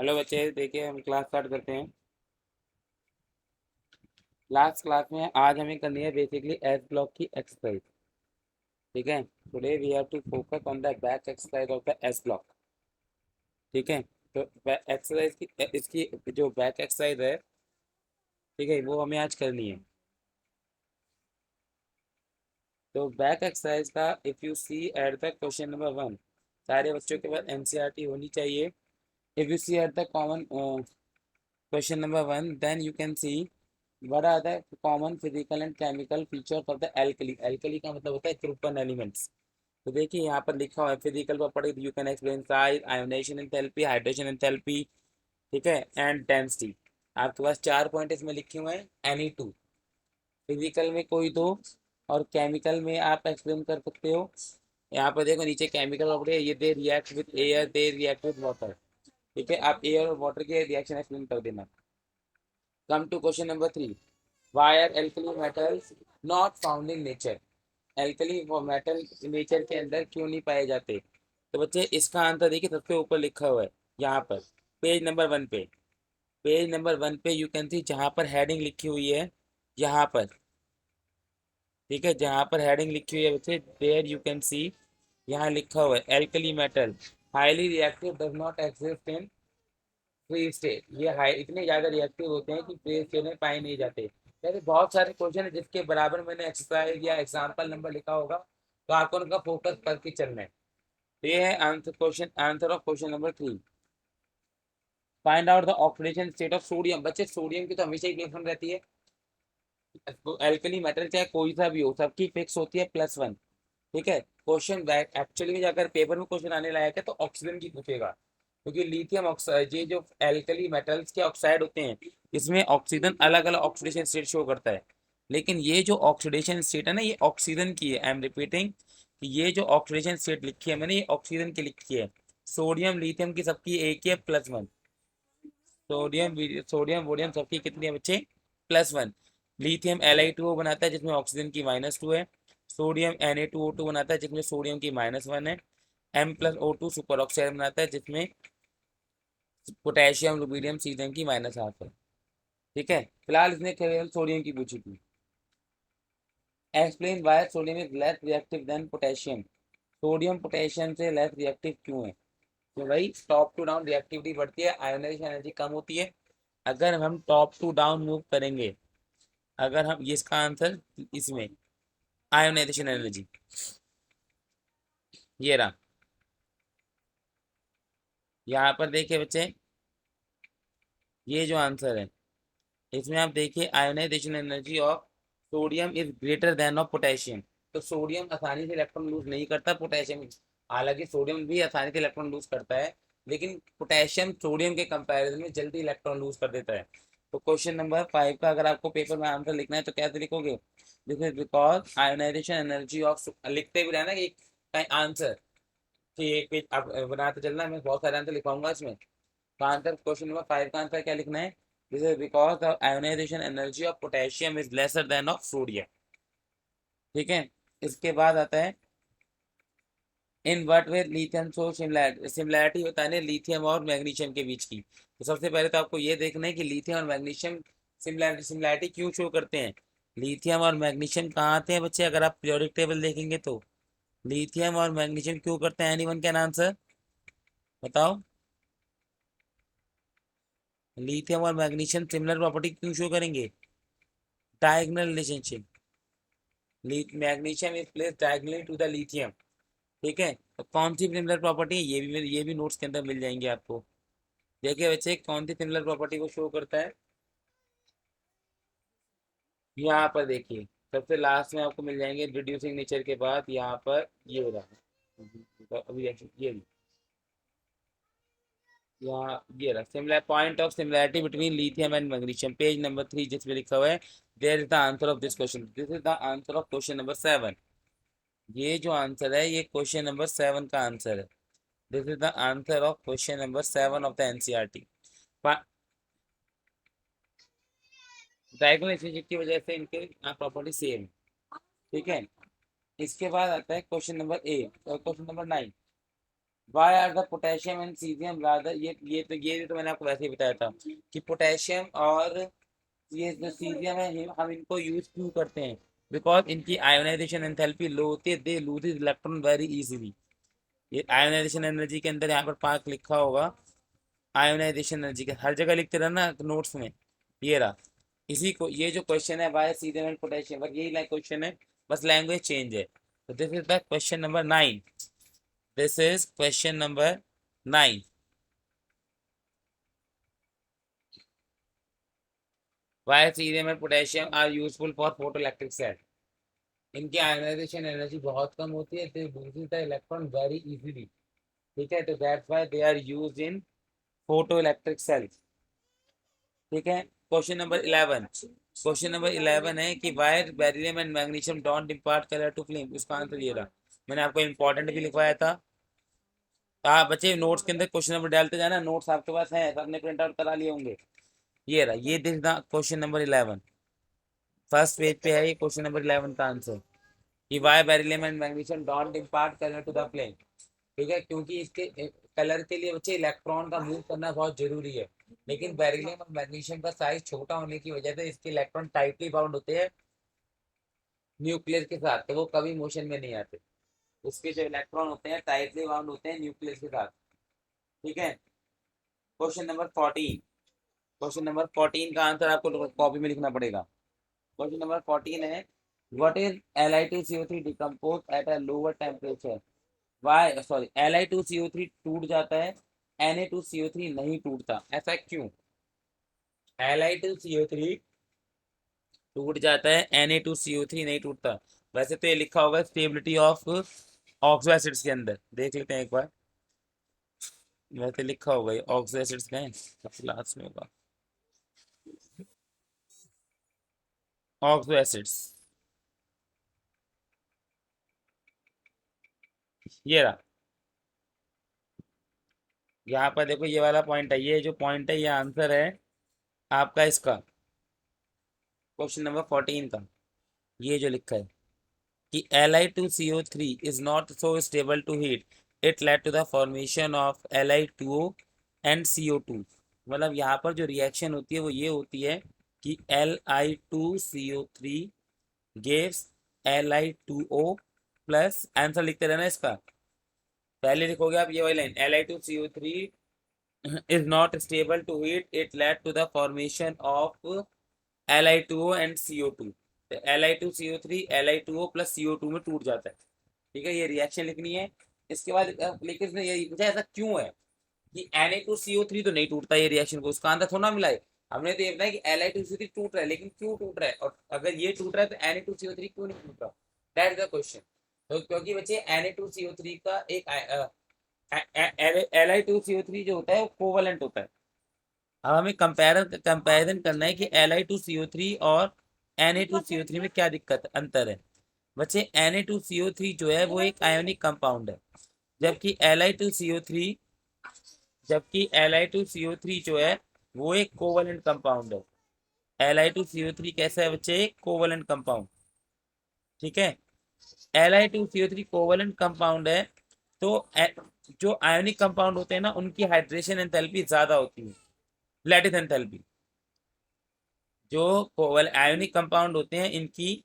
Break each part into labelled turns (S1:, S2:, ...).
S1: Hello बच्चे, देखिए हम क्लास स्टार्ट करते हैं। लास्ट क्लास में आज हमें करनी है बेसिकली एस ब्लॉक की एक्सरसाइज। ठीक है। Today we have to focus on the back exercise of the S block. ठीक है। तो एक्सरसाइज की इसकी जो बैक एक्सरसाइज है, ठीक है, वो हमें आज करनी है। तो बैक एक्सरसाइज का if you see at the question number 1, सारे बच्चों के पास एनसीईआरटी होनी चाहिए। If you see at the common question number 1, then you can see what are the common physical and chemical features of the alkali। alkali का मतलब होता है कृपन एलिमेंट्स। तो देखिए यहाँ पर लिखा हुआ है physical property, you can explain size, ionisation enthalpy, hydration enthalpy, ठीक है, एंड डेंसिटी। आपके पास 4 पॉइंट इसमें लिखे हुए हैं। एनी टू, फिजिकल में कोई दो, और केमिकल में आप एक्सप्लेन कर सकते हो। यहाँ पर देखो नीचे केमिकल प्रॉपर्टी है, ये they react with air, they react with water. ठीक है, आप एयर और वाटर के रिएक्शन एक्सप्लेन कर देना। Come to question number 3, why are alkali metals not found in nature. Alkali वो मेटल नेचर के अंदर क्यों नहीं पाए जाते? तो बच्चे इसका आंसर देखिए सबसे ऊपर लिखा हुआ है यहाँ पर, पेज नंबर 1 पे। पेज नंबर 1 पे यू कैन सी, जहाँ पर हेडिंग लिखी हुई है यहाँ पर। ठीक है, जहाँ पर हेडिंग लिखी हुई है बच्चे, देयर यू कैन सी, यहाँ लिखा हुआ है alkali metal highly reactive does not exist in free state. ये हाई इतने ज्यादा रिएक्टिव होते हैं कि फ्री स्टेट में पाए नहीं जाते। जैसे बहुत सारे क्वेश्चन है जिसके बराबर मैंने एक्सरसाइज या एग्जाम्पल नंबर लिखा होगा, तो आपको उनका फोकस करके चलना है। तो ये है answer, question answer of question number 3। Find out the oxidation state of sodium. बच्चे सोडियम की तो हमेशा ही इक्वेशन रहती है, एल्कली मेटल चाहे कोई सा भी हो सबकी फिक्स होती है +1। ठीक है। क्वेश्चन बैक एक्चुअली में अगर पेपर में क्वेश्चन आने लायक है तो ऑक्सीजन की पूछेगा, क्योंकि लिथियम ऑक्साइड, ये जो एल्कली मेटल्स के ऑक्साइड होते हैं, इसमें ऑक्सीजन अलग अलग ऑक्सीडेशन स्टेट शो करता है। लेकिन ये जो ऑक्सीडेशन स्टेट है ना, ये ऑक्सीजन की है। आई एम रिपीटिंग कि ये जो ऑक्सीडेशन स्टेट लिखी है मैंने, ये ऑक्सीजन की लिखी है। सोडियम लिथियम की सबकी एक ही है, +1। सोडियम सोडियम वोडियम सबकी कितनी है बच्चे? +1। लिथियम Li2O बनाता है जिसमें ऑक्सीजन की -2 है। सोडियम Na2O2 बनाता है जिसमें सोडियम की -1 है। M+O2 सुपर ऑक्साइड बनाता है जिसमें पोटेशियम रुबिडियम सीजन की -1/2 है। ठीक है। फिलहाल इसने केवल सोडियम की पूछी थी। Explain why sodium is less reactive than potassium. Sodium potassium से लेस रिएक्टिव क्यों है? तो भाई टॉप टू डाउन रिएक्टिविटी बढ़ती है, आयोनाइजेशन एनर्जी कम होती है। अगर हम टॉप टू डाउन मूव करेंगे, अगर हम, ये इसका आंसर इसमें आयोनाइजेशन एनर्जी, ये रहा। यहाँ पर देखिए बच्चे, ये जो आंसर है इसमें आप देखिए ionization energy of sodium is greater than of potassium. तो सोडियम आसानी से इलेक्ट्रॉन लूज नहीं करता, पोटेशियम, हालांकि सोडियम भी आसानी से इलेक्ट्रॉन लूज करता है, लेकिन पोटेशियम सोडियम के कंपैरिजन में जल्दी इलेक्ट्रॉन लूज कर देता है। तो क्वेश्चन नंबर 5 का अगर आपको पेपर में आंसर लिखना है तो कैसे लिखोगे? This is because ionization energy of, लिखते भी रहना कि आंसर, कि एक पेज आप बनाते चलना, मैं बहुत सारे आंसर लिखवाऊंगा इसमें। तो आंसर क्वेश्चन नंबर 5 का आंसर क्या लिखना है? This is because the ionization energy of potassium is lesser than of sodium. ठीक है। इसके बाद आता है in what way lithium so similarity बताने लिथियम और मैग्नीशियम के बीच की। तो सबसे पहले तो आपको ये देखना है कि लिथियम और मैग्नीशियम सिमिलैरिटी क्यों शो करते हैं। लिथियम और मैग्नीशियम कहाँ आते हैं बच्चे? अगर आप पीरियोडिक टेबल देखेंगे तो लिथियम और मैग्नीशियम क्यों करते हैं? एनीवन कैन आंसर, बताओ। लिथियम और मैग्नीशियम सिमिलर प्रॉपर्टी क्यों शो करेंगे? Diagonal relationship, magnesium is place diagonally to the lithium. ठीक है। तो कौन सी सिमिलर प्रॉपर्टी है, ये भी नोट्स के अंदर मिल जाएंगे आपको। देखिए बच्चे, कौन सी सिमिलर प्रॉपर्टी को शो करता है, यहाँ पर देखिए सबसे लास्ट में आपको मिल जाएंगे रिड्यूसिंग नेचर के बाद, यहाँ पर ये रहा। अभी ये यहाँ ये रहा similar point of similarity between lithium and magnesium, page number 3 जिसमें लिखा हुआ है there is the answer of this question, this is the answer of question number 7। ये जो आंसर है ये क्वेश्चन नंबर 7 का आंसर है। This is the answer of question number 7 of the NCERT. Diagonal relationship की वजह से इनके प्रॉपर्टी सेम। ठीक है। इसके बाद आता है क्वेश्चन नंबर 8 और question number 9। Why are the potassium and caesium rather, ये तो मैंने आपको वैसे ही बताया था कि पोटेशियम और ये जो सीजियम है हम इनको यूज क्यों करते हैं, बिकॉज इनकी आयोनाइजेशन एंथैल्पी लो होती है, they lose electron very easily. ये आयोनाइजेशन एनर्जी के अंदर यहाँ पर पार्क लिखा होगा, आयोनाइजेशन एनर्जी के हर जगह लिखते रहना नोट्स में। ये रहा, इसी को ये जो क्वेश्चन है वाई सीजियम एंड पोटेशियम, बस यही क्वेश्चन है, बस लैंग्वेज चेंज है। तो this is the question number 9। This is question number 9। Why cerium and potassium are useful for photo electric cell. इनकी आयनाइजेशन एनर्जी बहुत कम होती है, they loses the electron very easily. ठीक है, तो that's why they are used in photo electric cells. ठीक है, क्वेश्चन नंबर 11। क्वेश्चन नंबर 11 है कि why beryllium and magnesium don't impart colour to flame. इसका आंसर ये रहा, मैंने आपको इंपॉर्टेंट भी लिखवाया था। तो आप बच्चे नोट्स के अंदर क्वेश्चन नंबर डालते जाना, नोट्स आपके पास हैं, सबने प्रिंट आउट करा लिए होंगे। ये रहा, ये this the question number 11, first page पे है ये क्वेश्चन नंबर 11 का आंसर, कि why beryllium and magnesium don't impart colour to the flame. ठीक है, क्योंकि इसके कलर के लिए बच्चे इलेक्ट्रॉन का मूव करना बहुत जरूरी है, लेकिन बेरिलियम और मैग्नीशियम का साइज छोटा होने की वजह से इसके इलेक्ट्रॉन टाइटली बाउंड होते हैं न्यूक्लियस के साथ, तो वो कभी मोशन में नहीं आते। उसके जो इलेक्ट्रॉन होते हैं टाइटली बाउंड होते हैं न्यूक्लियस के साथ। ठीक है, क्वेश्चन नंबर 14। क्वेश्चन नंबर 14 का आंसर आपको कॉपी में लिखना पड़ेगा। क्वेश्चन नंबर 14 है, what is Li2CO3 decompose at a lower temperature. Why sorry, Li2CO3 टूट जाता है, Na2CO3 नहीं टूटता, ऐसा क्यों? Li2CO3 टूट जाता है, Na2CO3 नहीं टूटता। वैसे तो ये लिखा होगा स्टेबिलिटी ऑफ ऑक्सो एसिड्स के अंदर, देख लेते हैं एक बार। वैसे लिखा होगा ये ऑक्सो एसिड्स का है, सबसे लास्ट में होगा ऑक्सो एसिड्स। ये रहा, यहाँ पर देखो ये वाला पॉइंट है, ये जो पॉइंट है ये आंसर है आपका इसका क्वेश्चन नंबर 14 का। ये जो लिखा है कि Li2CO3 is not so stable to heat, it led to the formation of Li2O and CO2। मतलब यहाँ पर जो रिएक्शन होती है वो ये होती है कि Li2CO3 gives Li2O plus, answer लिखते रहना इसका, पहले लिखोगे आप ये वाली line, Li2CO3 is not stable to heat, it led to the formation of Li2O and CO2। Li2CO3 Li2O plus CO2 में टूट जाता है। ठीक है, ये रिएक्शन लिखनी है। इसके बाद लेकिन इसने ये पूछा ऐसा क्यों है कि Na2CO3 तो नहीं टूटता ये रिएक्शन को, उसका आंसर थोड़ा मिला है। हमने तो ये बताया कि Li2CO3 टूट रहा है, लेकिन क्यों टूट रहा है, और अगर ये टूट रहा है तो Na2CO3 क्यों नहीं टूट रहा, दैट इज द क्वेश्चन। तो क्योंकि बच्चे Na2CO3 का एक Li2CO3 जो होता है वो कोवलेंट होता है। अब हमें कंपैरिजन करना है कि Li2CO3 और Na2CO3 में क्या दिक्कत अंतर है। बच्चे Na2CO3 जो है वो एक आयोनिक कंपाउंड है, जबकि Li2CO3 जो है वो एक कोवलेंट कंपाउंड है। Li2CO3 कैसा है बच्चे, एक कोवलेंट कंपाउंड। ठीक है, Li2CO3 कोवलेंट कंपाउंड है, तो जो आयोनिक कंपाउंड होते हैं ना उनकी हाइड्रेशन एंथैल्पी ज्यादा होती है, लैटिस एंथैल्पी। जो कोवल आयोनिक कंपाउंड होते हैं इनकी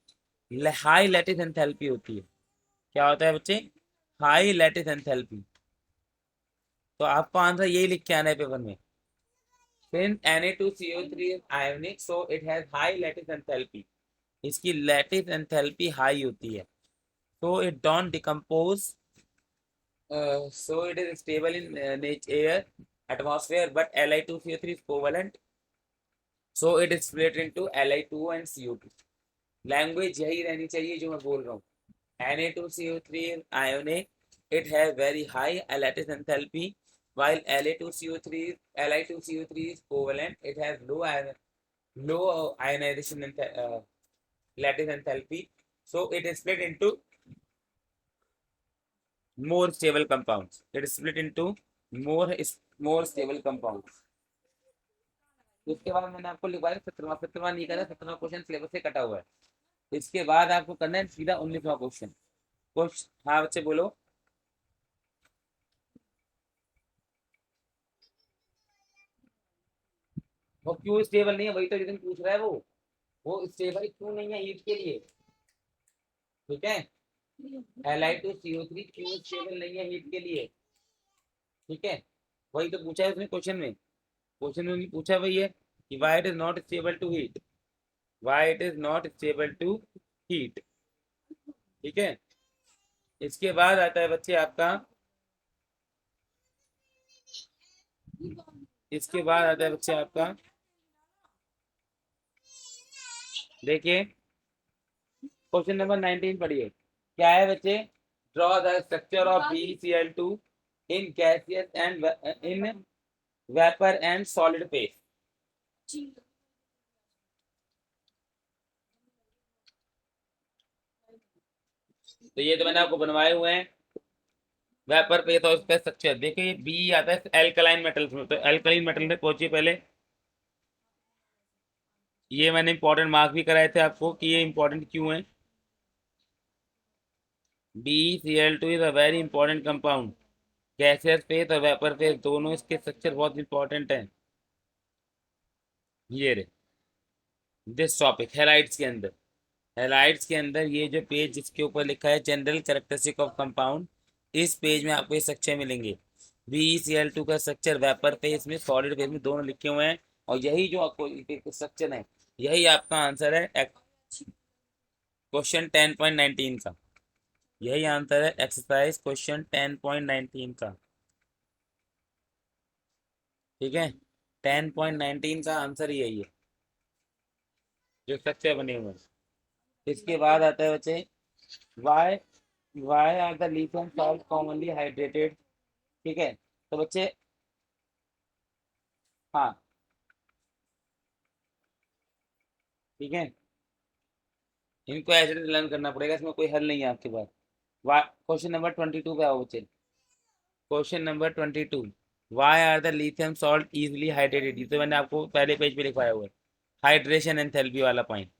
S1: हाई लैटिस एंथैल्पी होती है। क्या होता है बच्चे, हाई लैटिस एंथैल्पी। तो आपको आंसर यही लिख के आना है पेपर में। Since Na2CO3 is ionic, so it has high lattice enthalpy। इसकी लैटिस एंथैल्पी हाई होती है, so it don't decompose, so it is stable in air atmosphere, but Li2CO3 is covalent, so it is split into Li2O and CO2। Language यही रहनी चाहिए जो मैं बोल रहा हूँ। Na2CO3 is ionic, it has very high lattice enthalpy, while Li2CO3 is covalent, it has low ionization lattice enthalpy, so it is split into more stable compounds। It is split into more more stable compounds। उसके बाद मैंने आपको लिखवाया 17वां नहीं करा, 17वां question syllabus से कटा हुआ है। इसके बाद आपको करना है सीधा 19वां क्वेश्चन। हाँ बच्चे बोलो। वो क्यों स्टेबल नहीं है, वही तो रीजन पूछ रहा है वो स्टेबल क्यों नहीं है हीट के लिए। ठीक है, Li2CO3 क्यों स्टेबल नहीं है हीट के लिए। ठीक है, वही तो पूछा है उसने क्वेश्चन में पूछा वही है कि why it is not stable to heat, why it is not stable to heat. ठीक है, इसके बाद आता है बच्चे आपका, इसके बाद आता है बच्चे आपका, देखिए क्वेश्चन नंबर 19 पढ़िए, क्या है बच्चे, draw the structure of BeCl2 in gaseous and in vapour and solid phase. तो ये तो मैंने आपको बनवाए हुए हैं वेपर फेज और उसका स्ट्रक्चर। देखिए बी आता है एल्कलाइन मेटल्स में, तो एल्कलाइन मेटल में पहुंचिए पहले। ये मैंने इंपॉर्टेंट मार्क भी कराए थे आपको कि ये इंपॉर्टेंट क्यों है। BeCl2 is a very important compound, gaseous phase और वेपर फेज दोनों इसके स्ट्रक्चर बहुत इंपॉर्टेंट है। ये रे दिस टॉपिक हेलाइट्स के अंदर, हेलाइट्स के अंदर ये जो पेज जिसके ऊपर लिखा है जनरल कैरेक्टरिस्टिक ऑफ कंपाउंड, इस पेज में आपको ये स्ट्रक्चर मिलेंगे। BeCl2 का स्ट्रक्चर वेपर फेज में सॉलिड फेज में दोनों लिखे हुए हैं, और यही जो आपको स्ट्रक्चर है यही आपका आंसर है क्वेश्चन 10.19 का। यही आंसर है एक्सरसाइज क्वेश्चन 10.19 का। ठीक है, 10.19 का आंसर यही है जो स्ट्रक्चर बने हुए हैं। इसके बाद आता है बच्चे, why why are the lithium salt commonly hydrated. ठीक है, तो बच्चे, हाँ ठीक है, इनको ऐसे लर्न करना पड़ेगा, इसमें कोई हल नहीं है आपके पास। क्वेश्चन नंबर 22 पे आओ बच्चे, question number 22, why are the lithium salt easily hydrated. ये तो मैंने आपको पहले पेज पे लिखवाया हुआ है, हाइड्रेशन एंथैल्पी वाला पॉइंट,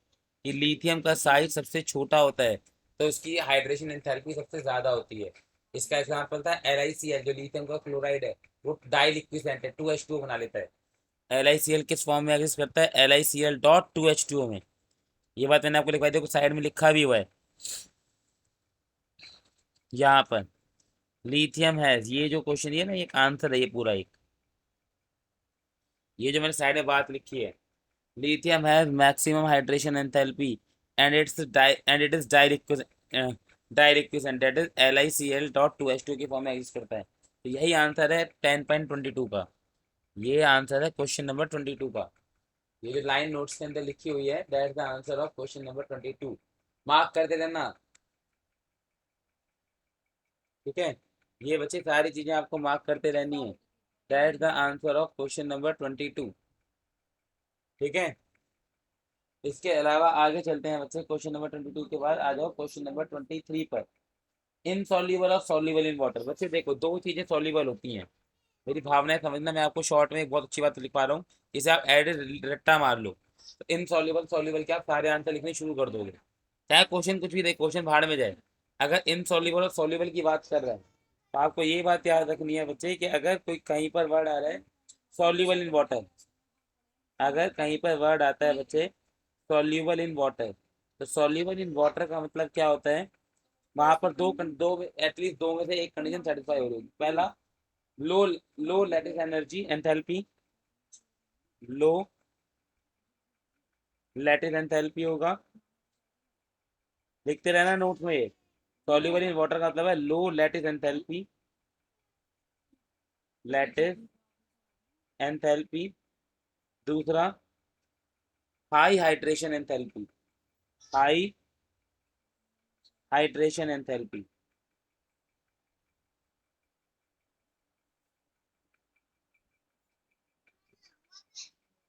S1: कि लिथियम का साइज सबसे छोटा होता है तो उसकी हाइड्रेशन एंथैल्पी सबसे ज्यादा होती है। इसका एग्जाम्पल था LiCl, जो लिथियम का क्लोराइड है वो डाई लिक्विड है, 2H2O बना लेता है। LiCl किस फॉर्म में एग्जिस्ट करता है, LiCl.2H2O में। ये बात मैंने आपको लिखवाई, देखो साइड में लिखा भी हुआ है यहाँ पर, लिथियम है, ये जो क्वेश्चन ये ना एक आंसर है ये पूरा एक, ये जो मैंने साइड में बात लिखी है, lithium has maximum hydration enthalpy and it is dirichus that is LiCl.2H2 की फॉर्म में एग्जिस्ट करता है। तो यही आंसर है 10.22 का, ये आंसर है क्वेश्चन नंबर 22 का। ये जो लाइन नोट्स के अंदर लिखी हुई है that is the answer of question number 22, mark करते रहना। ठीक है, ये बच्चे सारी चीजें आपको मार्क करते रहनी है, that is the answer of question number 22। ठीक है, इसके अलावा आगे चलते हैं बच्चे, क्वेश्चन नंबर 22 के बाद आ जाओ क्वेश्चन नंबर 23 पर, इनसॉल्युबल और सॉल्युबल इन वाटर। बच्चे देखो दो चीजें सॉल्युबल होती हैं, मेरी भावनाएं समझना, मैं आपको शॉर्ट में एक बहुत अच्छी बात लिख पा रहा हूँ, इसे आप एड रट्टा मार लो, तो इनसॉल्युबल सॉल्युबल क्या आप सारे आंसर लिखने शुरू कर दोगे, चाहे क्वेश्चन कुछ भी दे, क्वेश्चन भाड़ में जाए। अगर इनसॉल्युबल और सॉल्युबल की बात कर रहा है तो आपको ये बात याद रखनी है बच्चे कि अगर कोई कहीं पर वर्ड आ रहा है सॉल्युबल इन वाटर, अगर कहीं पर वर्ड आता है बच्चे सॉल्युबल इन वाटर, तो सॉल्युबल इन वाटर का मतलब क्या होता है, वहां पर दो एटलीस्ट दो में से एक कंडीशन सेटिस्फाई हो रही है। पहला, लो लो लैटिस एनर्जी एंथैल्पी, लो लैटिस एंथैल्पी होगा, लिखते रहना नोट्स में ये, सॉल्युबल इन वाटर का मतलब है लो लैटिस एंथैल्पी, लैटिस एंथैल्पी। दूसरा, high hydration enthalpy, high hydration enthalpy.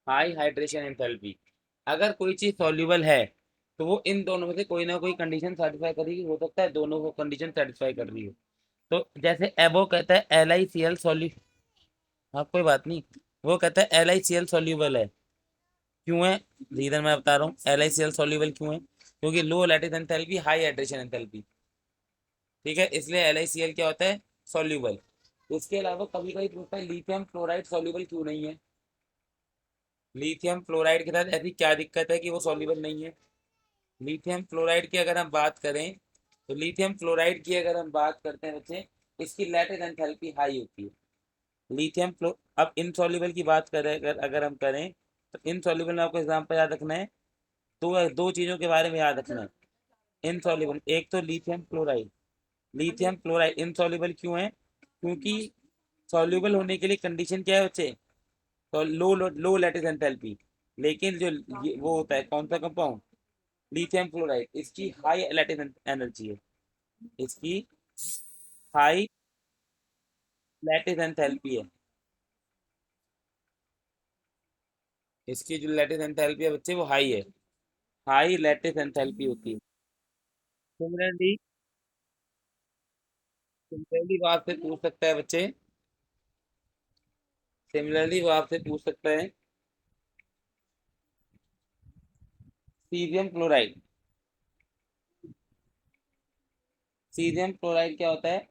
S1: High hydration enthalpy, अगर कोई चीज सॉल्युबल है तो वो इन दोनों में से कोई ना कोई कंडीशन सेटिस्फाई करेगी, हो सकता है दोनों को कंडीशन सेटिस्फाई कर रही हो। तो जैसे एबो कहता है LiCl सॉल्यू, हाँ कोई बात नहीं, वो कहता है LiCl सॉल्यूबल है, क्यों है, रीजन मैं बता रहा हूँ LiCl सॉल्यूबल क्यों है, क्योंकि low lattice enthalpy high hydration enthalpy. ठीक है, इसलिए LiCl क्या होता है, सॉल्यूबल। इसके अलावा कभी कभी पूछता है लिथियम क्लोराइड सॉल्यूबल क्यों नहीं है, लिथियम फ्लोराइड के साथ ऐसी क्या दिक्कत है कि वो सॉल्युबल नहीं है? लिथियम फ्लोराइड की अगर हम बात करें, तो लिथियम फ्लोराइड की अगर हम बात करते हैं बच्चे, इसकी लैटिस एंथैल्पी हाई होती है। लिथियम फ्लो अब इनसॉल्युबल की बात करें, अगर हम करें, तो इनसॉल्युबल में आपको एग्जाम्पल याद रखना है। दो दो चीज़ों के बारे में याद रखना है इनसॉल्युबल। एक तो lithium fluoride, lithium fluoride insoluble क्यों है? क्योंकि सॉल्युबल होने के लिए कंडीशन क्या है बच्चे? तो लो लो लैटिस एंथैल्पी। लेकिन जो वो होता है कौन सा कंपाउंड, लिथियम फ्लोराइड, इसकी हाई लैटिस एनर्जी है। इसकी हाई लैटिस एंथैल्पी है। इसकी जो लैटिस एंथैल्पी है बच्चे वो हाई है। हाई लैटिस एंथैल्पी होती है। सिमिलरली, सिमिलरली वो आपसे पूछ सकता है बच्चे, सिमिलरली वो आपसे पूछ सकता है सीजियम क्लोराइड। सीजियम क्लोराइड क्या होता है?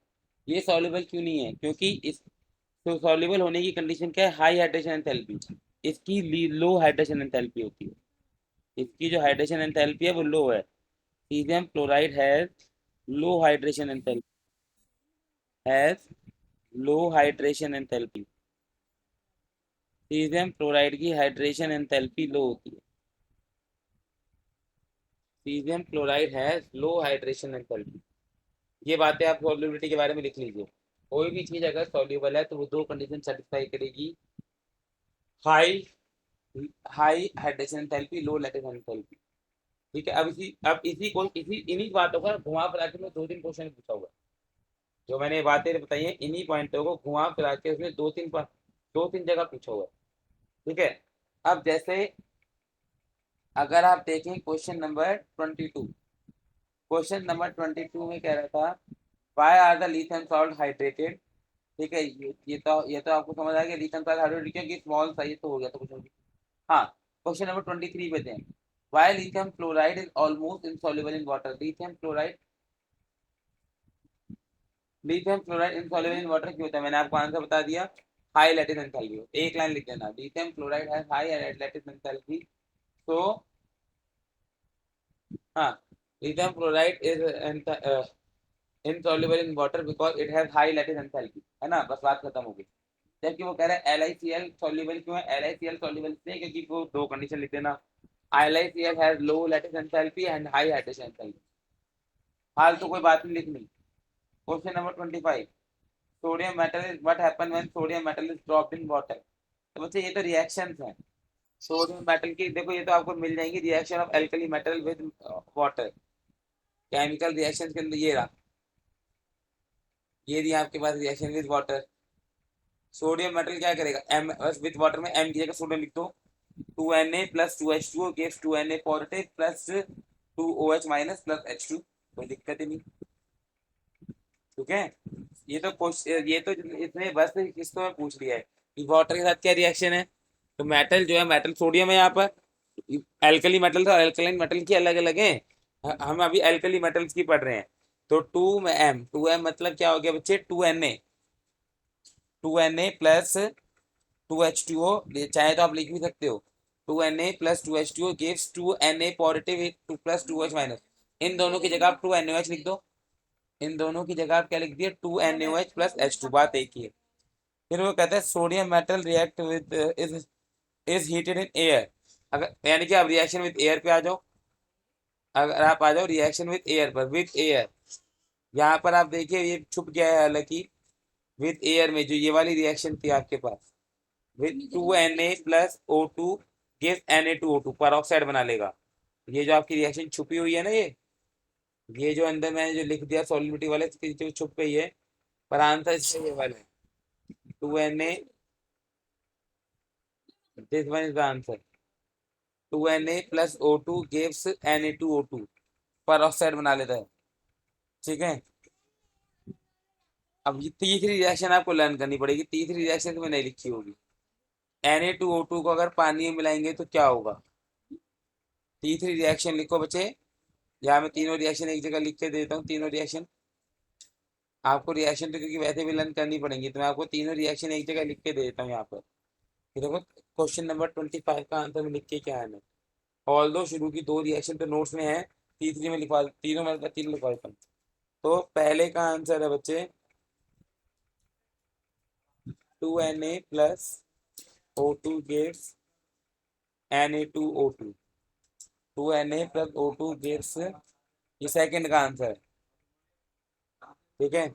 S1: ये सॉल्युबल क्यों नहीं है? क्योंकि इस तो सॉल्युबल होने की कंडीशन क्या है? High hydration enthalpy. इसकी लो हाइड्रेशन एंथैल्पी होती है। इसकी जो हाइड्रेशन एंथैल्पी है वो लो है। Caesium chloride has low hydration enthalpy, has low hydration enthalpy. Caesium chloride की हाइड्रेशन एंथैल्पी लो होती है। Caesium chloride has low hydration enthalpy. ये बातें आप सॉल्युबिलिटी के बारे में लिख लीजिए। कोई भी चीज अगर सॉल्युबल है तो वो दो कंडीशन सेटिस्फाई करेगी, हाई हाई हाइड्रेशन एंथैल्पी, लो लैटिस एंथैल्पी। ठीक है। अब इसी इन्हीं बातों का घुमा फिरा के मैं दो तीन क्वेश्चन पूछा हुआ है। जो मैंने बातें बताई हैं इन्हीं पॉइंटों को घुमा फिरा के उसमें दो तीन जगह पूछा हुआ है। ठीक है। अब जैसे अगर आप देखें क्वेश्चन नंबर 22 में कह रहा था, why are the lithium salt hydrated. ठीक है। ये तो आपको समझ आ गया लिथियम सॉल्ट हाइड्रेटेड क्योंकि स्मॉल सा, ये तो हो गया था क्वेश्चन। हाँ, क्वेश्चन नंबर 23 पे थे, why lithium chloride is almost insoluble in water. Lithium chloride insoluble in water क्यों होता है? मैंने आपको आंसर बता दिया, हाई लैटिस एंथैल्पी। एक लाइन लिख देना, lithium chloride has high lattice enthalpy. तो हाँ, lithium chloride is insoluble in water because it has high lattice enthalpy, है ना? बस बात खत्म हो गई। जबकि वो कह रहा है LiCl सॉल्युबल क्यों है? LiCl सॉल्युबल इसलिए क्योंकि वो दो कंडीशन लिख देना, LiCl has low lattice enthalpy and high hydration enthalpy. हाल तो कोई बात नहीं लिखनी। Question number 25, sodium metal is what happen when sodium metal is dropped in water. तो बच्चे ये तो रिएक्शंस हैं सोडियम मेटल की। देखो ये तो आपको मिल जाएंगी, reaction of alkali metal with water, chemical reaction के अंदर। ये रही आपके पास reaction with water. Sodium metal क्या करेगा? एम बस विद वाटर में एम की जगह सोडियम लिख दो। 2Na plus 2H2O gives 2Na positive plus 2OH minus plus H2। कोई दिक्कत ही नहीं। ठीक है। ये तो इसने बस इसको में पूछ लिया है कि वाटर के साथ क्या रिएक्शन है। तो मेटल जो है, मेटल सोडियम है यहाँ पर। एल्कली मेटल तो एल्कलाइन मेटल की अलग अलग है। हम अभी एल्कली मेटल्स की पढ़ रहे हैं। तो 2M मतलब क्या हो गया बच्चे? 2Na प्लस 2H2O, चाहे तो आप लिख भी सकते हो। 2Na plus 2H2O gives 2Na positive two plus 2H minus. इन दोनों की जगह आप 2NaOH लिख दो। इन दोनों की जगह आप क्या लिख दिए? 2NaOH plus H2। बात एक ही है। फिर वो कहता है sodium metal react with is heated in air. अगर यानी कि आप रिएक्शन विद एयर पे आ जाओ। अगर आप आ जाओ रिएक्शन विद एयर पर, विद एयर, यहाँ पर आप देखिए ये छुप गया है हालांकि। विद एयर में जो ये वाली रिएक्शन थी आपके पास, with 2Na plus O2 gives Na2O2, पर ऑक्साइड बना लेगा। ये जो आपकी रिएक्शन छुपी हुई है ना, ये जो अंदर मैंने जो लिख दिया सॉल्युबिलिटी वाले, इसकी जो छुप गई है, पर आंसर इससे ये वाला है। 2Na, this one is the answer. 2Na plus O2 gives Na2O2, पर ऑक्साइड बना लेता है। ठीक है। अब ये तीसरी रिएक्शन आपको लर्न करनी पड़ेगी। तीसरी रिएक्शन तो मैंने नहीं लिखी होगी। Na2O2 को अगर पानी में मिलाएंगे तो क्या होगा? तीसरी रिएक्शन लिखो बच्चे। यहाँ मैं तीनों रिएक्शन एक जगह लिख के देता हूँ, तीनों रिएक्शन। आपको रिएक्शन तो क्योंकि वैसे भी लर्न करनी पड़ेंगी, तो मैं आपको तीनों रिएक्शन एक जगह लिख के दे देता हूँ यहाँ पर। ये देखो, क्वेश्चन नंबर 25 का आंसर में लिख के क्या आना है। ऑल दो शुरू की दो रिएक्शन तो नोट्स में है, तीसरी में लिखवा, तीनों में तीन लिखवा देता हूँ। तो पहले का आंसर है बच्चे 2Na plus O2 gives Na2O2। 2Na plus O2 gives, ये सेकंड का आंसर है। ठीक है,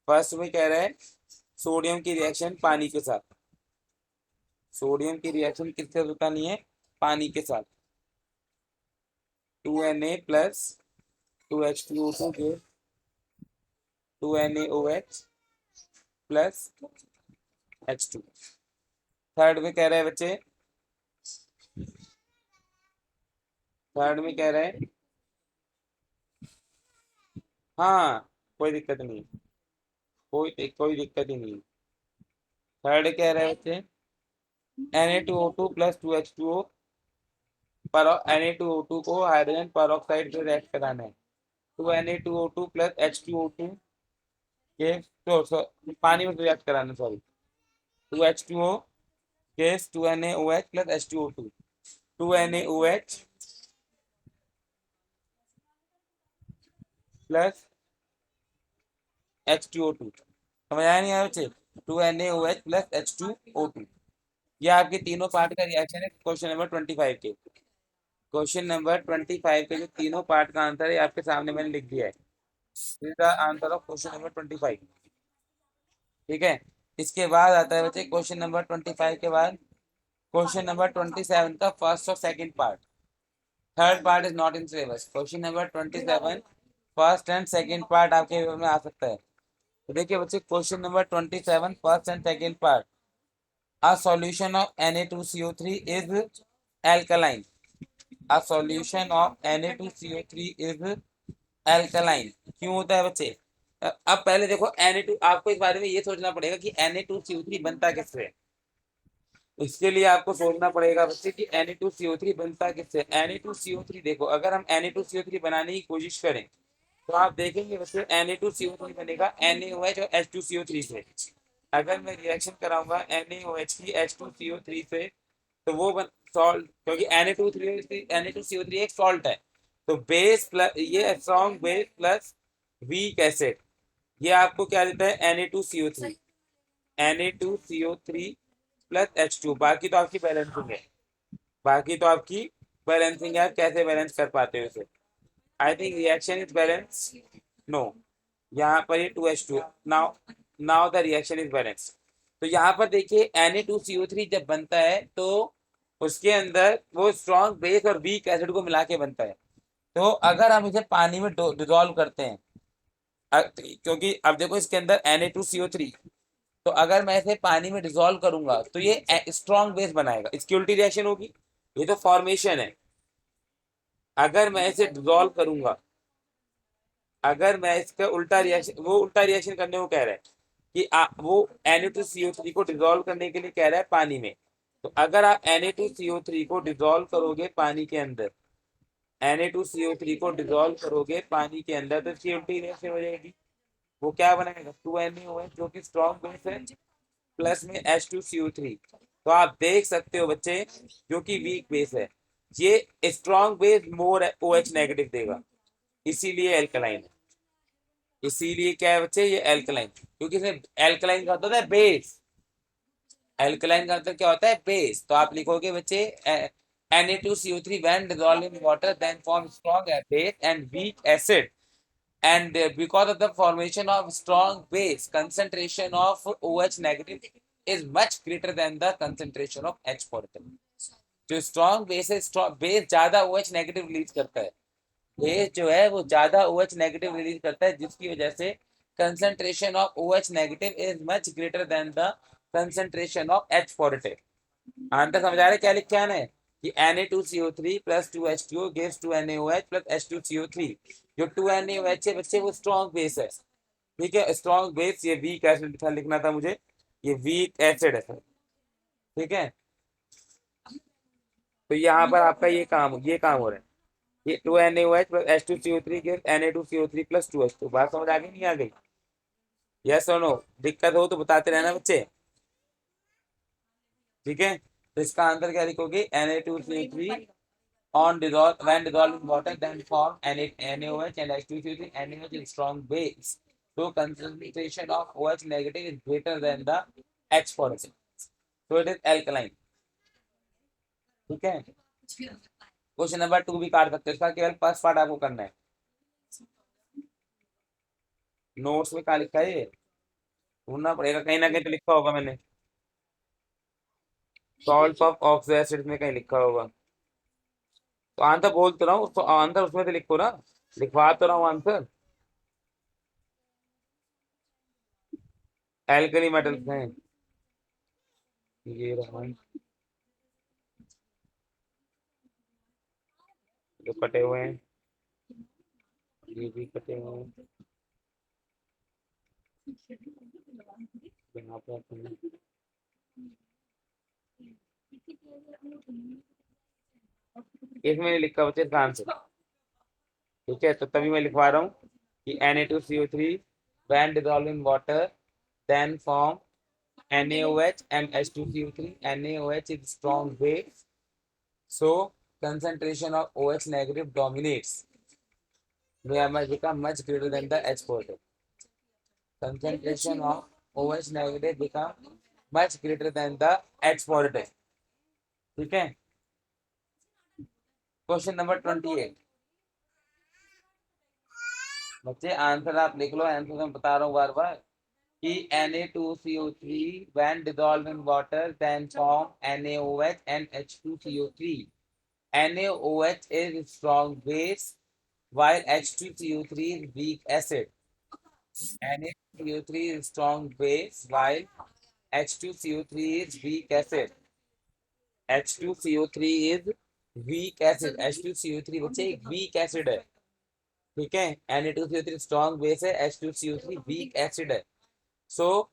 S1: फर्स्ट में कह रहा है सोडियम की रिएक्शन पानी के साथ, सोडियम की रिएक्शन किसके साथ बतानी है, पानी के साथ। 2Na plus 2H2O2 give 2NaOH plus H2। Third में कह रहा है बच्चे, थर्ड में कह रहा है, हाँ कोई दिक्कत नहीं, कोई दिक्कत ही नहीं। थर्ड कह रहा है बच्चे Na2O2 प्लस 2H2O, पर Na2O2 को हाइड्रोजन पेरोक्साइड से रिएक्ट कराना है। 2Na2O2 प्लस H2O2 के पानी में रिएक्ट कराना, sorry, 2H2O case 2NaOH plus H2O2, 2NaOH plus H2O2। समझ आया नहीं आया बच्चे, 2NaOH प्लस H2O2। ये आपके तीनों पार्ट का रिएक्शन है क्वेश्चन नंबर 25 के। क्वेश्चन नंबर 25 के जो तीनों पार्ट का आंसर है आपके सामने मैंने लिख दिया है। This is the answer of question number 25। ठीक है, इसके बाद आता है बच्चे क्वेश्चन नंबर 25 के बाद क्वेश्चन नंबर 27 का फर्स्ट और second part. Third part is not in syllabus. Question number 27 first and second part आपके पेपर में आ सकता है। तो देखिए बच्चे question number 27 first and second part, a solution of Na2CO3 is alkaline, a solution of Na2CO3 is alkaline। क्यों होता है बच्चे, अब पहले देखो Na2, आपको इस बारे में ये सोचना पड़ेगा कि Na2CO3 बनता किससे है। इसके लिए आपको सोचना पड़ेगा बच्चे कि Na2CO3 बनता किससे। Na2CO3 देखो, अगर हम Na2CO3 बनाने की कोशिश करें तो आप देखेंगे बच्चे Na2CO3 बनेगा NaOH और H2CO3 से। अगर मैं रिएक्शन कराऊंगा NaOH की H2CO3 से तो वो बन सॉल्ट, क्योंकि Na2CO3 एक सॉल्ट है। तो बेस प्लस ये strong base plus weak acid, ये आपको क्या देता है Na2CO3, Na2CO3 प्लस H2। बाकी तो आपकी बैलेंसिंग है, बाकी तो आपकी बैलेंसिंग है, आप कैसे बैलेंस कर पाते हो इसे। I think reaction is balance, no, यहाँ पर ये 2H2, now now the reaction is balance. तो यहाँ पर देखिए Na2CO3 जब बनता है तो उसके अंदर वो स्ट्रॉन्ग बेस और वीक एसिड को मिला के बनता है। तो अगर हम इसे पानी में डिजोल्व करते हैं, क्योंकि अब देखो इसके अंदर Na2CO3, तो अगर मैं इसे पानी में डिजोल्व करूंगा तो ये स्ट्रॉन्ग बेस बनाएगा, इसकी उल्टी रिएक्शन होगी, ये तो फॉर्मेशन है। अगर मैं इसे डिजोल्व करूंगा, अगर मैं इसका उल्टा रिएक्शन, वो उल्टा रिएक्शन करने को कह रहा है कि वो Na2CO3 को डिजोल्व करने के लिए कह रहा है पानी में। तो अगर आप Na2CO3 को डिजोल्व करोगे पानी के अंदर, Na2CO3 को डिजोल्व करोगे पानी के अंदर, तो इसकी उल्टी रिएक्शन हो जाएगी। वो क्या बनाएगा, 2NaOH जो कि स्ट्रॉन्ग बेस है प्लस में H2CO3। तो आप देख सकते हो बच्चे, जो कि वीक बेस है, ये स्ट्रॉन्ग बेस मोर OH नेगेटिव देगा, इसीलिए एल्कलाइन है। इसीलिए क्या है बच्चे, ये एल्कलाइन, क्योंकि इसमें एल्कलाइन का होता है बेस, एल्कलाइन का मतलब क्या होता है, बेस। तो आप लिखोगे बच्चे Na2CO3 when dissolved in water then form strong base and weak acid, and because of the formation of strong base concentration of OH negative is much greater than the concentration of H positive। जो strong base है, strong base ज्यादा OH negative release करता है, base जो है वो ज्यादा OH negative release करता है, जिसकी वजह से concentration of OH negative is much greater than the concentration of H positive. Answer समझ आ रहा है क्या लिख के आना है कि Na2CO3 plus 2H2O gives 2NaOH plus H2CO3। जो 2NaOH है बच्चे वो स्ट्रॉन्ग बेस है। ठीक है, स्ट्रॉन्ग बेस, ये वीक एसिड लिखना था मुझे, ये वीक एसिड है सर। ठीक है, तो यहाँ पर आपका ये काम हो रहा है, ये 2NaOH प्लस H2CO3 के Na2CO3 प्लस 2H2। बात समझ आ गई नहीं आ गई, यस और नो, दिक्कत हो तो बताते रहना बच्चे। ठीक है, तो इसका आंसर क्या लिखोगे, Na2CO3 on dissolve when dissolved in water then form NaOH and H2CO3. NaOH is strong base, so concentration of OH negative is greater than the H positive, so it is alkaline. ठीक है, question number 2 भी काट सकते हो, इसका केवल first part आपको करना है। नोट्स में क्या लिखा है ये ढूंढना पड़ेगा, कहीं ना कहीं तो लिखा होगा मैंने, सॉल्ट ऑफ ऑक्सो एसिड में कहीं लिखा होगा। तो आंसर बोल तो रहा हूँ, तो आंसर उसमें से लिखो ना, लिखवा तो रहा हूँ आंसर। एल्कली मेटल्स हैं ये रहा, जो कटे हुए हैं, ये भी कटे हुए हैं, यहाँ पे इसमें नहीं लिखा बच्चे इसका आंसर। ठीक है, तो तभी मैं लिखवा रहा हूँ कि Na2CO3 when dissolved in water then form NaOH and H2CO3. NaOH is strong base, so concentration of OH negative dominates. They must become much greater than the H positive. Concentration of OH negative become much greater than the H positive. ठीक है, question number 28 बच्चे, answer आप लिख लो, answer मैं बता रहा हूँ बार बार कि Na2CO3 when dissolved in water then form NaOH and H2CO3. NaOH is strong base while H2CO3 is weak acid. Na2CO3 is strong base while H2CO3 is weak acid. H2CO3 is weak acid. H2CO3 बच्चे एक weak acid है। ठीक है, Na2CO3 strong base है, H2CO3 weak acid है। So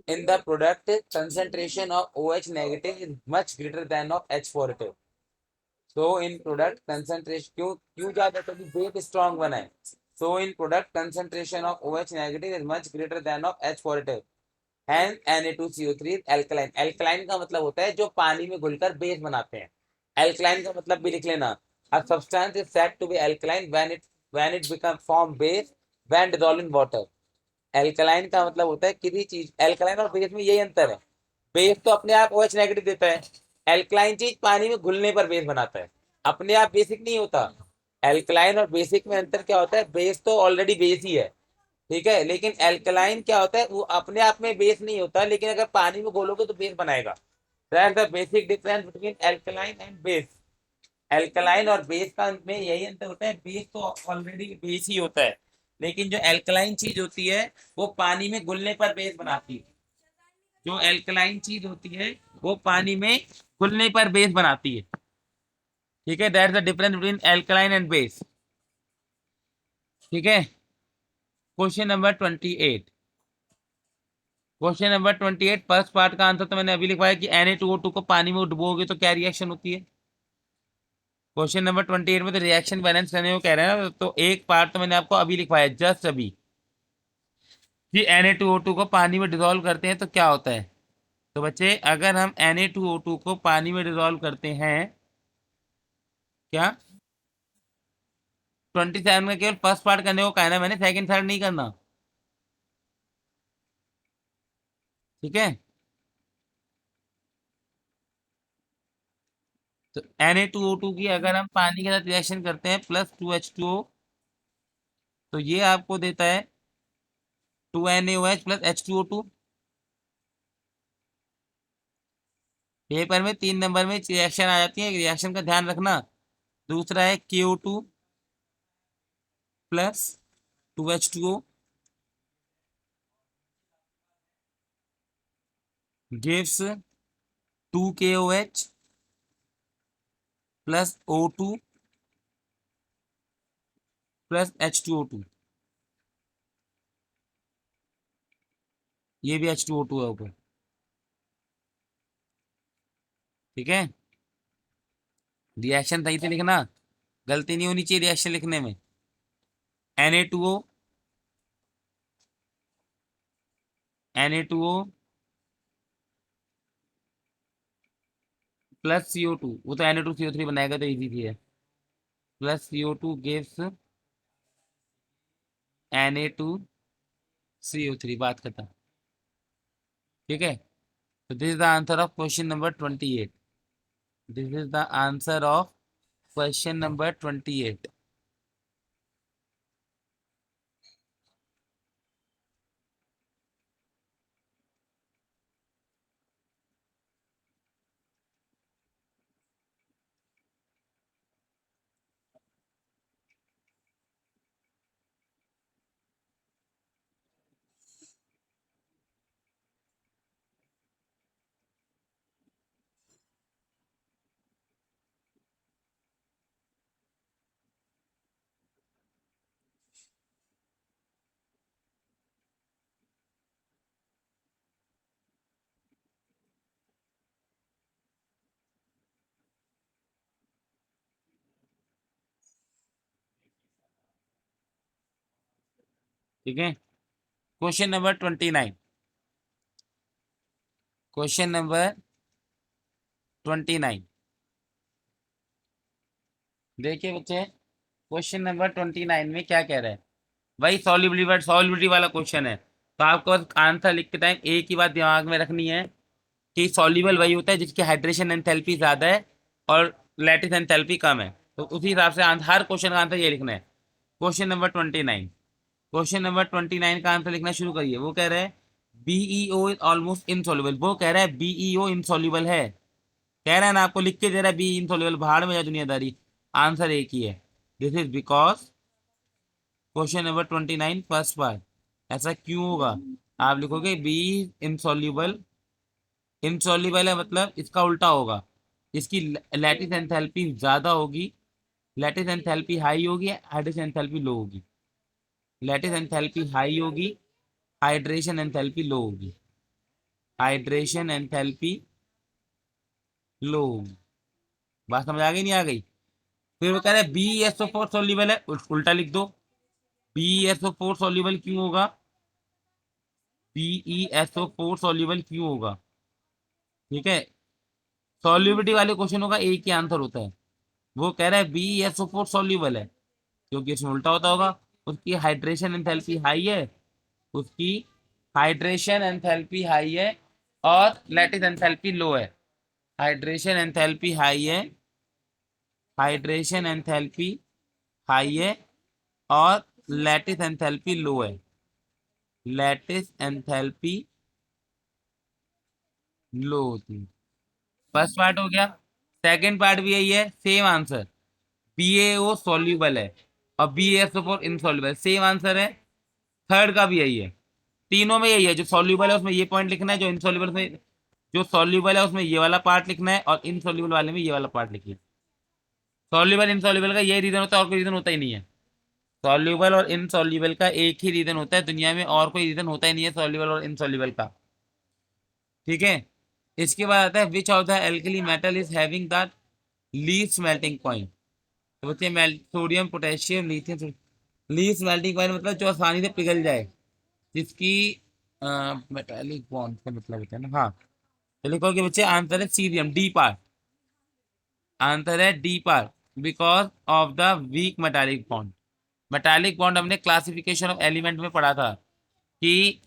S1: in the product concentration of OH negative is much greater than of H positive. So in product concentration क्यों क्यों ज्यादा, क्योंकि बेस स्ट्रॉन्ग बना है। So in product concentration of OH negative is much greater than of H positive. Hence Na2CO3 is alkaline. Alkaline का मतलब होता है जो पानी में घुलकर बेस बनाते हैं। Alkaline का मतलब भी लिख लेना, a substance is said to be alkaline when it become form base when dissolved in water. Alkaline का मतलब होता है किसी चीज, एल्कलाइन और बेस में यही अंतर है, बेस तो अपने आप OH नेगेटिव देता है, एल्कलाइन चीज पानी में घुलने पर बेस बनाता है, अपने आप बेसिक नहीं होता। एल्कलाइन और बेसिक में अंतर क्या होता है, बेस तो ऑलरेडी बेस ही है, ठीक है, लेकिन एल्कलाइन क्या होता है, वो अपने आप में बेस नहीं होता, लेकिन अगर पानी में घोलोगे तो बेस बनाएगा। That's the basic difference between alkaline and base. Alkaline और बेस का में यही अंतर होता है, बेस तो ऑलरेडी बेस ही होता है, लेकिन जो एल्कलाइन चीज होती है वो पानी में घुलने पर बेस बनाती है। जो एल्कलाइन चीज होती है वो पानी में घुलने पर बेस बनाती है। ठीक है, that's the difference between alkaline and base. ठीक है, question number 28। Question number 28 first part का आंसर तो मैंने अभी लिखवाया कि Na2O2 को पानी में डुबोगे तो क्या रिएक्शन होती है। क्वेश्चन नंबर 28 में तो रिएक्शन बैलेंस करने को कह रहे हैं ना, तो एक पार्ट तो मैंने आपको अभी लिखवाया जस्ट अभी कि Na2O2 को पानी में डिसॉल्व करते हैं तो क्या होता है। तो बच्चे अगर हम Na2O2 को पानी में डिसॉल्व करते हैं, क्या 27 में केवल फर्स्ट पार्ट करने को कहना है मैंने, सेकंड थर्ड नहीं करना। ठीक है, तो Na2O2 की अगर हम पानी के साथ रिएक्शन करते हैं +2H2O, तो ये आपको देता है 2NaOH + H2O2। पेपर में 3 नंबर में रिएक्शन आ जाती है, रिएक्शन का ध्यान रखना। दूसरा है KO2 + 2H2O gives 2KOH + O2 + H2O2। ये भी H2O2 है ऊपर। ठीक है, रिएक्शन सही से लिखना, गलती नहीं होनी चाहिए रिएक्शन लिखने में। Na2O Na2O प्लस CO2, वो तो Na2CO3 बनाएगा तो इजी है। प्लस CO2 गिव्स Na2CO3, बात खत्म। ठीक है, तो this is the answer of question number 28। This is the answer of question number 28। ठीक है, क्वेश्चन नंबर 29। क्वेश्चन नंबर 29, देखिए बच्चे, क्वेश्चन नंबर 29 में क्या कह रहा है। वही सॉल्युबिलिटी वाला क्वेश्चन है। तो आपको बस आंसर लिखते टाइम एक ही बात दिमाग में रखनी है कि सॉल्युबल वही होता है जिसकी हाइड्रेशन एंथैल्पी ज्यादा है और लैटिस एंथैल्पी कम है। तो उसी हिसाब से हर क्वेश्चन का आंसर ये लिखना है। क्वेश्चन नंबर 29, क्वेश्चन नंबर 29 का आंसर लिखना शुरू करिए। वो कह रहे हैं बीईओ इज ऑलमोस्ट इनसॉल्युबल। वो कह रहा है बीईओ इनसॉल्युबल है, कह रहा है ना, आपको लिख के दे रहा है बी इनसॉल्युबल, भाड़ में जा दुनियादारी। आंसर एक ही है, this is because. Question number 29 first part, ऐसा क्यों होगा। आप लिखोगे बी इनसॉल्युबल। इनसॉल्युबल है मतलब इसका उल्टा होगा, इसकी लैटिस एंथैल्पी ज्यादा होगी, लैटिस एंथैल्पी हाई होगी, हाइड्रेशन एंथैल्पी लो होगी। लैटिस एंथैल्पी हाई होगी, हाइड्रेशन एंथैल्पी लो होगी। हाइड्रेशन एंथैल्पी लो होगी। बात समझ आ गई नहीं आ गई। फिर वो कह रहे हैं BeSO4 सॉल्युबल है, उल्टा लिख दो। BeSO4 सॉल्युबल क्यों होगा, BeSO4 सॉल्युबल क्यों होगा। ठीक है, सॉल्युबिलिटी वाले क्वेश्चनों का एक ही आंसर होता है। वो कह रहा है BeSO4 सॉल्युबल है क्योंकि इसमें उल्टा होता होगा, उसकी हाइड्रेशन एंथैल्पी हाई है, उसकी हाइड्रेशन एंथैल्पी हाई है और लैटिस एंथैल्पी लो है। हाइड्रेशन एंथैल्पी हाई है, हाइड्रेशन एंथैल्पी हाई है और लैटिस एंथैल्पी लो है। लैटिस एंथैल्पी लो होती है। फर्स्ट पार्ट हो गया। सेकंड पार्ट भी यही है, सेम आंसर। BaO सॉल्यूबल है और BaSO4 इनसॉल्युबल, सेम आंसर है। थर्ड का भी यही है, तीनों में यही है। जो सॉल्यूबल है उसमें ये पॉइंट लिखना है, जो इनसॉल्युबल में, जो सॉल्यूबल है उसमें ये वाला पार्ट लिखना है और इनसॉल्युबल वाले में ये वाला पार्ट लिखिए। सॉल्यूबल इनसॉल्युबल का ये रीजन होता है, और कोई रीजन होता ही नहीं है। सॉल्यूबल और इनसॉल्युबल का एक ही रीजन होता है दुनिया में, और कोई रीजन होता ही नहीं है सॉल्यूबल और इनसॉल्युबल का। ठीक है, इसके बाद आता है which of the alkali metal is having the least melting point. तो बच्चे sodium, potassium, lithium. Least melting point मतलब जो आसानी से पिघल जाए, जिसकी मेटालिक बॉन्ड का मतलब होता है ना। हाँ, तो लिखो कि बच्चे आंसर है सीरियम, डी पार्ट। आंसर है D part, because of the weak metallic bond. Metallic bond हमने क्लासिफिकेशन ऑफ एलिमेंट में पढ़ा था कि,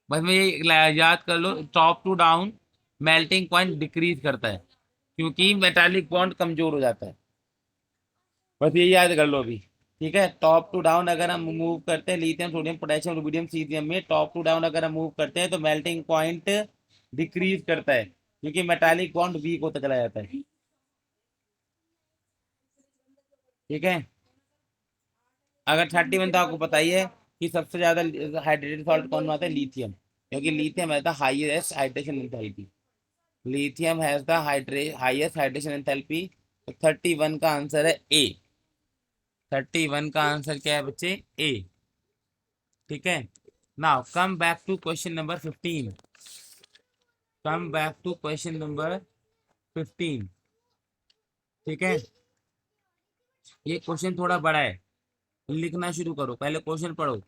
S1: बस में ये याद कर लो, top to down melting point decrease करता है क्योंकि मेटालिक बॉन्ड कमजोर हो जाता है। बस ये याद कर लो अभी। ठीक है, टॉप टू डाउन अगर हम मूव करते हैं lithium, sodium, potassium, rubidium, caesium में, टॉप टू डाउन अगर हम मूव करते हैं तो मेल्टिंग पॉइंट डिक्रीज करता है क्योंकि मेटालिक बॉन्ड वीक होता चला जाता है। ठीक है, अगर 31 तो आपको पता ही है कि सबसे ज्यादा हाइड्रेटेड सॉल्ट कौन आता है, लिथियम, क्योंकि लिथियम है the highest hydration enthalpy. Lithium has the highest hydration enthalpy. तो 31 का आंसर है ए। 31 का आंसर क्या है बच्चे, ए। ठीक है, now come back to question number 15। Come back to question number 15। ठीक है, ये क्वेश्चन थोड़ा बड़ा है, लिखना शुरू करो, पहले क्वेश्चन पढ़ो।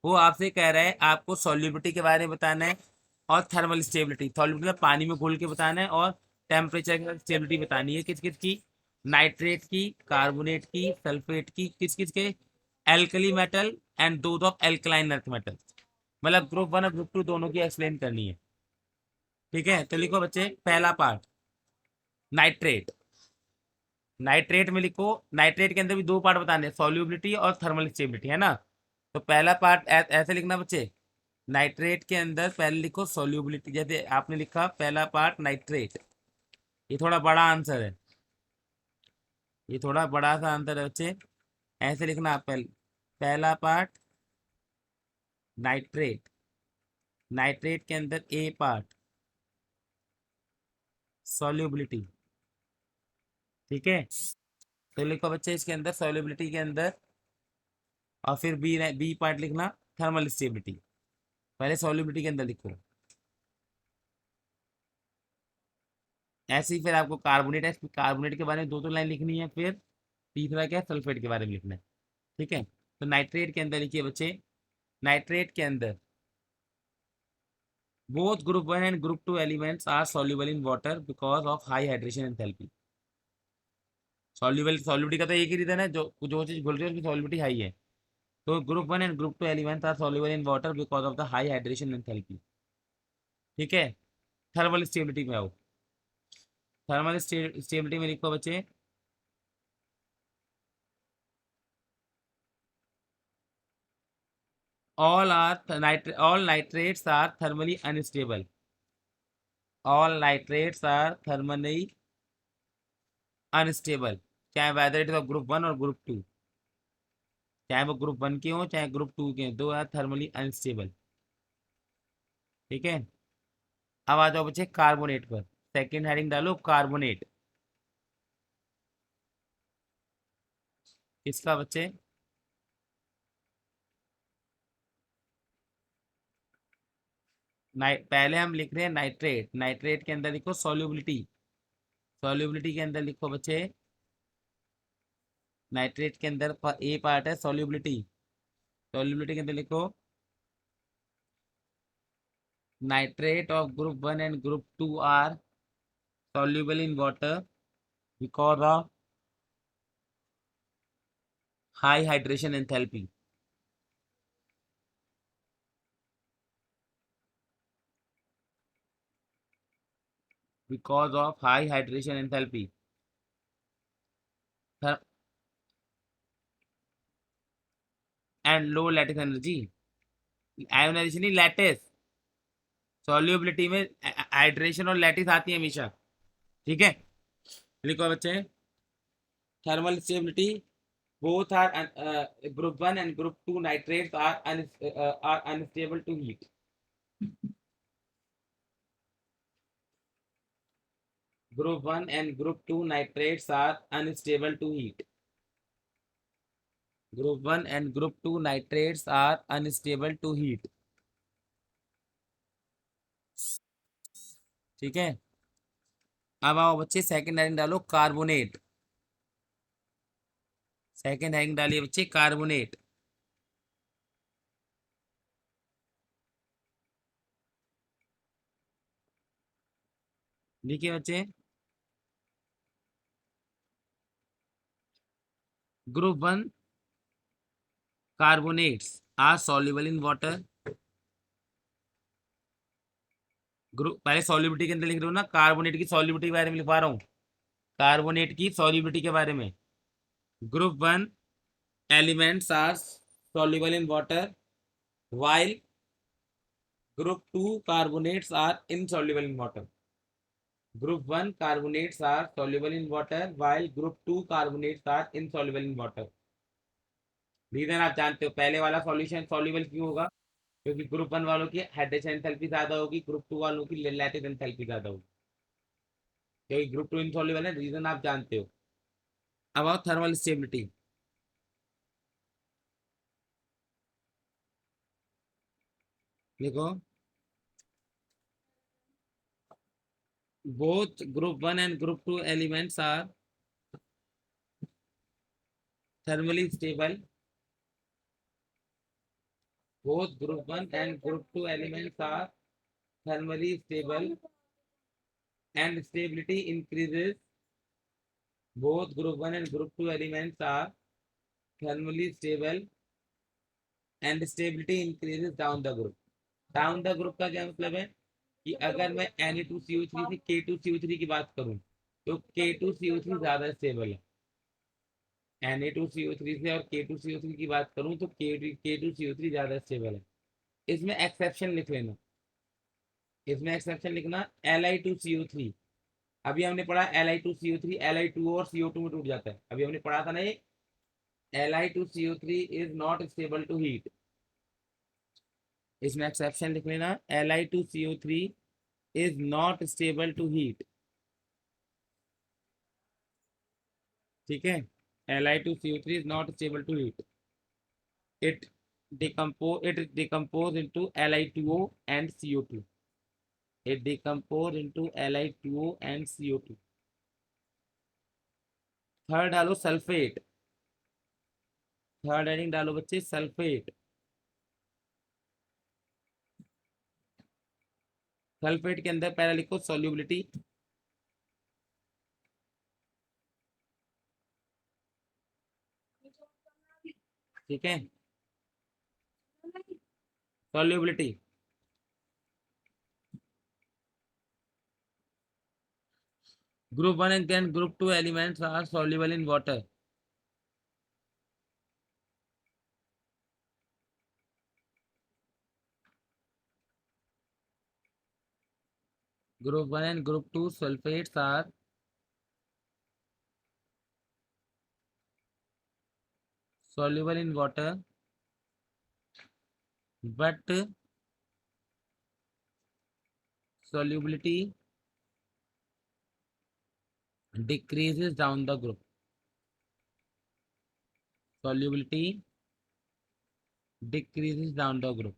S1: वो आपसे कह रहा है आपको सॉल्युबिलिटी के बारे में बताना है और थर्मल स्टेबिलिटी, सॉल्युबिलिटी में पानी में घोल के बताना है, और टेम्परेचर की स्टेबिलिटी बतानी है, किस किस की, नाइट्रेट की, कार्बोनेट की, सल्फेट की, किस किस के, एल्कली मेटल एंड दो ऑफ एल्कलाइन अर्थ मेटल, मतलब ग्रुप वन और ग्रुप टू दोनों की एक्सप्लेन करनी है। ठीक है, तो लिखो बच्चे पहला पार्ट नाइट्रेट। नाइट्रेट में लिखो, नाइट्रेट के अंदर भी दो पार्ट बताने हैं, सॉल्युबिलिटी और थर्मल स्टेबिलिटी, है ना। तो पहला पार्ट ऐसे लिखना बच्चे, नाइट्रेट के अंदर पहले लिखो सॉल्युबिलिटी, जैसे आपने लिखा पहला पार्ट नाइट्रेट, ये थोड़ा बड़ा आंसर है, ये थोड़ा बड़ा सा आंसर है बच्चे, ऐसे लिखना आप पहले, पहला पार्ट नाइट्रेट, नाइट्रेट के अंदर ए पार्ट सॉल्युबिलिटी। ठीक है, तो लिखो बच्चे इसके अंदर सॉल्युबिलिटी के अंदर, और फिर बी बी पार्ट लिखना थर्मल स्टेबिलिटी, पहले सॉल्युबिलिटी के अंदर लिखो। ऐसे ही फिर आपको कार्बोनेट है, कार्बोनेट के बारे में दो दो लाइन लिखनी है, फिर तीसरा क्या है, सल्फेट के बारे में लिखना है। ठीक है, तो नाइट्रेट के अंदर लिखिए बच्चे, नाइट्रेट के अंदर both group 1 and group 2 elements are soluble in water because of high hydration enthalpy। Soluble, solubility का तो एक ही रीजन है, जो जो चीज बोल रही है उसकी सॉल्युबिलिटी हाई है। तो group 1 and group 2 elements are soluble in water because of the high hydration enthalpy. ठीक है, थर्मल स्टेबिलिटी में आओ, थर्मल स्टेबिलिटी में लिखो बच्चे, all nitrates are thermally unstable, all nitrates are thermally unstable, चाहे वेदर इट इज ग्रुप 1 और group 2, चाहे वो ग्रुप 1 के हो चाहे ग्रुप 2 के, दो आर थर्मली अनस्टेबल। ठीक है, अब आ जाओ बच्चे कार्बोनेट पर, सेकंड हेडिंग डालो कार्बोनेट, किसका बच्चे, पहले हम लिख रहे हैं नाइट्रेट, नाइट्रेट के अंदर लिखो सॉल्युबिलिटी, सॉल्युबिलिटी के अंदर लिखो बच्चे, नाइट्रेट के अंदर ए पार्ट है सॉल्युबिलिटी, सॉल्युबिलिटी के अंदर लिखो nitrate of group 1 and group 2 are soluble in water because of high hydration enthalpy। because of high hydration enthalpy and low lattice energy, ionization नहीं लैटिस, सॉल्युबिलिटी में hydration और lattice आती है हमेशा। ठीक है, लिखो बच्चे thermal stability, both are group 1 and group 2 nitrates are unstable to heat। group 1 and group 2 nitrates are unstable to heat, group 1 and group 2 nitrates are unstable to heat। ठीक है, अब आओ बच्चे सेकंड हेडिंग डालो कार्बोनेट, सेकंड हेडिंग डालिए बच्चे carbonate. देखिए बच्चे, group 1 carbonates are soluble in water, group पहले सॉल्युबिलिटी के अंदर लिख रहे हो ना, कार्बोनेट की सॉल्युबिलिटी के बारे में लिखवा रहा हूँ, कार्बोनेट की सॉल्युबिलिटी के बारे में। Group 1 elements are soluble in water while group 2 carbonates are insoluble in water। group 1 carbonates are soluble in water while group 2 carbonates are insoluble in water। Reason आप जानते हो, पहले वाला सॉल्यूशन सॉल्युबल क्यों होगा, क्योंकि ग्रुप 1 वालों की हाइड्रेशन एंथैल्पी ज्यादा होगी, ग्रुप 2 वालों की लैटिस एंथैल्पी ज्यादा होगी, क्योंकि ग्रुप 2 इनसॉल्युबल है, रीजन आप जानते हो। अब आओ थर्मल स्टेबिलिटी, देखो both group 1 and group 2 elements are thermally stable, both group 1 and group 2 elements are thermally stable and stability increases. Both group 1 and group 2 elements are thermally stable and stability increases down the group. Down the group का क्या मतलब है कि अगर मैं Na2CO3 से K2CO3 की बात करूं तो K2CO3 ज्यादा स्टेबल है। Na2CO3 से और K2CO3 की बात करूं तो K2CO3 ज्यादा स्टेबल है। इसमें एक्सेप्शन लिख लेना। इसमें एक्सेप्शन लिखना Li2CO3। अभी हमने पढ़ा Li2CO3 Li2 और CO2 में टूट जाता है। अभी हमने पढ़ा था ना ये Li2CO3 is not stable to heat. इसमें एक्सेप्शन लिख लेना Li2CO3 is not stable to heat। ठीक है, Li2CO3 is not stable to heat। it it decompose into Li2O and CO2। it decompose into Li2O and CO2। Third डालो sulphate. Third heading डालो बच्चे sulphate. Sulphate के अंदर पहले लिखो solubility. ठीक है, solubility. group 1 and group 2 elements are soluble in water। group 1 and group 2 sulfates are soluble in water but solubility decreases down the group। solubility decreases down the group।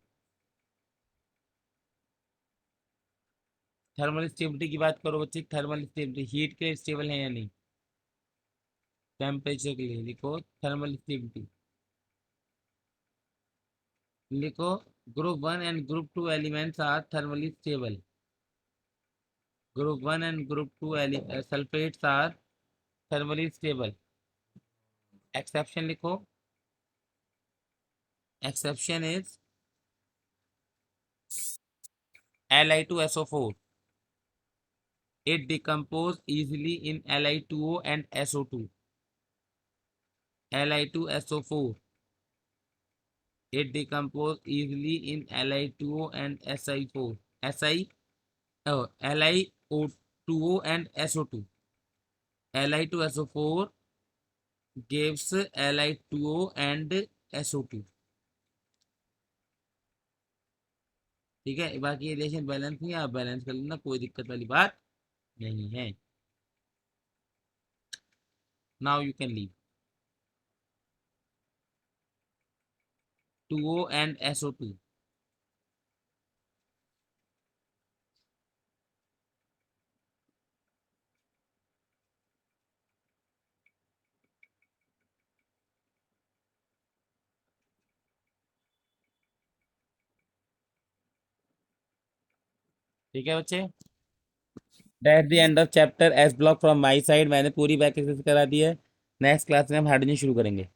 S1: Thermal stability की बात करो बच्चे। Thermal stability heat के लिए stable है या नहीं। Temperature के लिए लिखो थर्मल स्टेबिलिटी। लिखो group 1 and group 2 elements are thermally stable. Group 1 and group 2 sulphates are thermally stable. Exception लिखो। Exception is Li2SO4। it decompose easily in Li2O and SO2। Li2SO4 it decompose easily in Li2O and Si4 Si LiO2O and SO2। Li2SO4 gives Li2O and SO2। ठीक है, बाकी ये relation balance नहीं है, आप balance कर लेना, कोई दिक्कत वाली बात नहीं है। Now you can leave 2O and SO2। ठीक है बच्चे, that the end of chapter S block from my side. मैंने पूरी बैक एक्सरसाइज करा दी है। नेक्स्ट क्लास में हम हाइड्रोजन शुरू करेंगे।